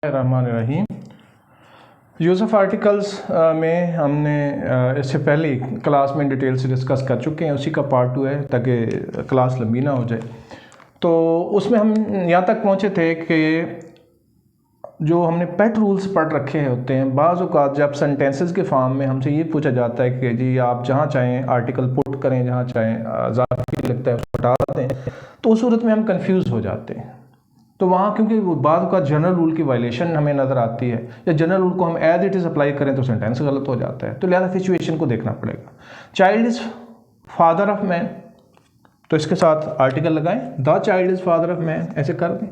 Rahman use of articles में हमने इससे पहले क्लास में डिटेल से डिस्कस कर चुके हैं। उसी का पार्ट 2 है ताकि क्लास लंबी ना हो जाए। तो उसमें हम यहाँ तक पहुँचे थे कि जो हमने पेट रूल्स पढ़ रखे होते हैं, बाज़ औक़ात जब सेंटेंसेस के फॉर्म में हमसे ये पूछा जाता है कि जी आप जहाँ चाहें आर्टिकल पुट करें, जहाँ चाहें ज़ाती लगता है उसको हटा दें, तो उस सूरत में हम कंफ्यूज हो जाते हैं। तो वहाँ क्योंकि बाद का जनरल रूल की वायलेशन हमें नज़र आती है या जनरल रूल को हम एज इट इज़ अप्लाई करें तो सेंटेंस गलत हो जाता है। तो लिहाजा सिचुएशन को देखना पड़ेगा। Child is father of man, तो इसके साथ आर्टिकल लगाएं, the child is father of man, ऐसे कर दें।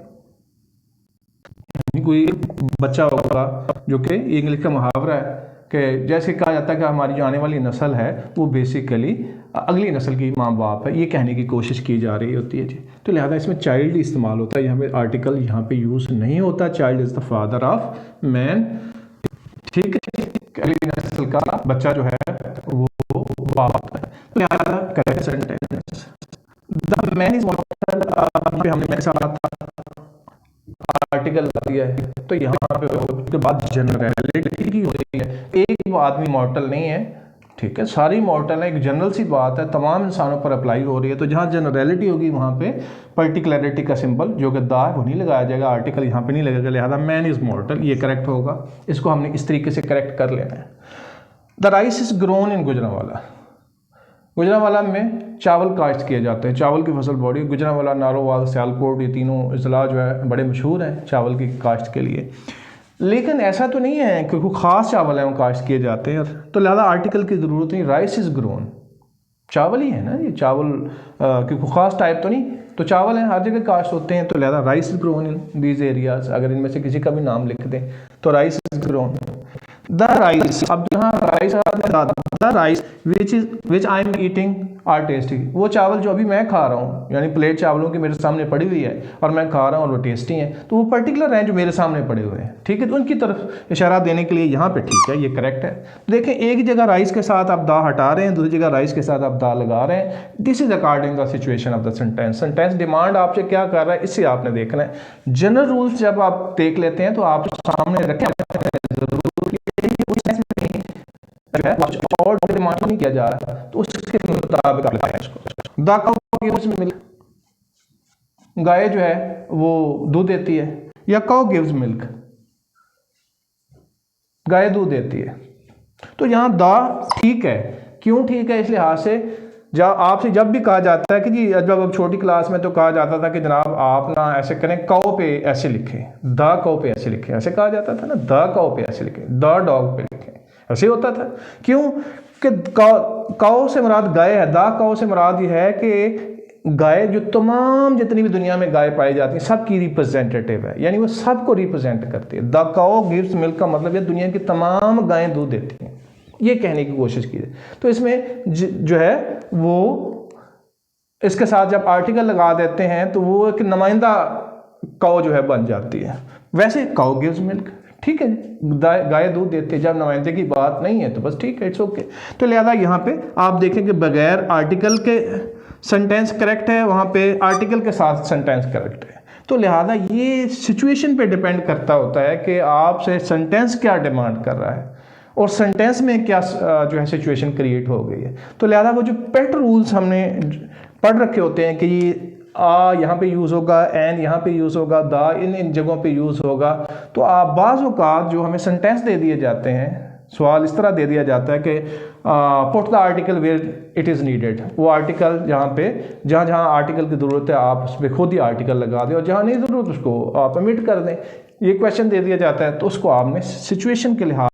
कोई बच्चा होगा जो कि इंग्लिश का मुहावरा है कि जैसे कहा जाता है कि हमारी जो आने वाली नस्ल है वो बेसिकली अगली नस्ल की माँ बाप है, ये कहने की कोशिश की जा रही होती है जी। तो लिहाजा इसमें चाइल्ड इस्तेमाल होता है, यहाँ पे आर्टिकल यहाँ पे यूज़ नहीं होता। Child is the father of man, ठीक है, अगली नस्ल का बच्चा जो है वो बाप है। तो लिहाजा correct sentence the man is मॉर्टल, हमने मेरे साथ आर्टिकल दिया है तो यहाँ पे उसके बाद जनरलिटी की हो रही है। एक आदमी मॉर्टल नहीं है, ठीक है, सारी मॉर्टल है, एक जनरल सी बात है, तमाम इंसानों पर अप्लाई हो रही है। तो जहाँ जनरलिटी होगी वहाँ पे पर्टिकुलरिटी का सिंबल जो कि दा है वो नहीं लगाया जाएगा, आर्टिकल यहाँ पे नहीं लगेगा। लिहाजा मैन इज़ मॉर्टल, ये करेक्ट होगा। इसको हमने इस तरीके से करेक्ट कर लेना है। The rice is grown in Gujranwala, Gujranwala में चावल काश्त किए जाते हैं, चावल की फसल बड़ी। गुजरांवाला, नारोवाल, सियालकोट, ये तीनों अजला जो है बड़े मशहूर हैं चावल की काश्त के लिए। लेकिन ऐसा तो नहीं है कि कोई ख़ास चावल है वो काश्त किए जाते हैं, तो लिहाजा आर्टिकल की ज़रूरत नहीं। राइस इज़ ग्रोन, चावल ही है ना ये, चावल की कोई ख़ास टाइप तो नहीं, तो चावल हैं, हर जगह काश्त होते हैं। तो लिहाजा rice is grown in these areas, अगर इनमें से किसी का भी नाम लिख दें तो rice is grown. The rice, अब जहाँ rice the rice which I am eating are tasty, वो चावल जो अभी मैं खा रहा हूँ, यानी प्लेट चावलों की मेरे सामने पड़ी हुई है और मैं खा रहा हूँ और वो टेस्टी हैं, तो वो पर्टिकुलर हैं जो मेरे सामने पड़े हुए हैं, ठीक है। तो उनकी तरफ इशारा देने के लिए यहाँ पे ठीक है, ये करेक्ट है। देखें, एक जगह राइस के साथ आप दा हटा रहे हैं, दूसरी जगह राइस के साथ आप दा लगा रहे हैं। This is according the situation of the sentence. Sentence demand आपसे क्या कर रहा है, इससे आपने देखना है। जनरल रूल्स जब आप देख लेते हैं तो आप सामने रखें, और डिमांड नहीं किया जा रहा तो उसके मुताबिक आप लगाएं इसको। द काउ गिव्स मिल्क, गाय जो है वो दूध देती है, या काउ गिव्स मिल्क, गाय दूध देती है। तो यहाँ दा ठीक है, क्यों ठीक है, इस लिहाज से जब आपसे जब भी कहा जाता है कि जी, जब अब छोटी क्लास में तो कहा जाता था कि जनाब आप ना ऐसे करें, काउ पे ऐसे लिखें, द काउ पे ऐसे लिखें, ऐसे कहा जाता था ना, द काउ पे ऐसे लिखें, द डॉग पे लिखें, ऐसे होता था। क्यों कि काउ से मुराद गाय है, दा काउ से मुराद ये है कि गाय जो तमाम जितनी भी दुनिया में गाय पाई जाती है सबकी रिप्रेजेंटेटिव है, यानी वो सबको रिप्रेजेंट करती है। द काउ गिव्स मिल्क का मतलब है दुनिया की तमाम गायें दूध देती हैं, ये कहने की कोशिश की है। तो इसमें जो है वो इसके साथ जब आर्टिकल लगा देते हैं तो वो एक नुमाइंदा काउ जो है बन जाती है। वैसे काउ गिव्स मिल्क ठीक है, गाय दूध देते, जब नुमाइंदे की बात नहीं है तो बस ठीक है, इट्स ओके। तो लिहाजा यहाँ पे आप देखें कि बगैर आर्टिकल के सेंटेंस करेक्ट है, वहाँ पे आर्टिकल के साथ सेंटेंस करेक्ट है। तो लिहाजा ये सिचुएशन पे डिपेंड करता होता है कि आपसे सेंटेंस क्या डिमांड कर रहा है और सेंटेंस में क्या जो है सिचुएशन क्रिएट हो गई है। तो लिहाजा वो जो पेट रूल्स हमने पढ़ रखे होते हैं कि ये यहाँ पे यूज़ होगा, एन यहाँ पे यूज़ होगा, दा इन जगहों पे यूज़ होगा, तो आप बाज़ औक़ात जो हमें सेंटेंस दे दिए जाते हैं, सवाल इस तरह दे दिया जाता है कि put the article where it is needed, वो आर्टिकल जहाँ पे जहाँ आर्टिकल की ज़रूरत है आप उस पर खुद ही आर्टिकल लगा दें, और जहाँ नहीं ज़रूरत उसको आप ओमिट कर दें। ये क्वेश्चन दे दिया जाता है तो उसको आपने सिचुएशन के लिहाज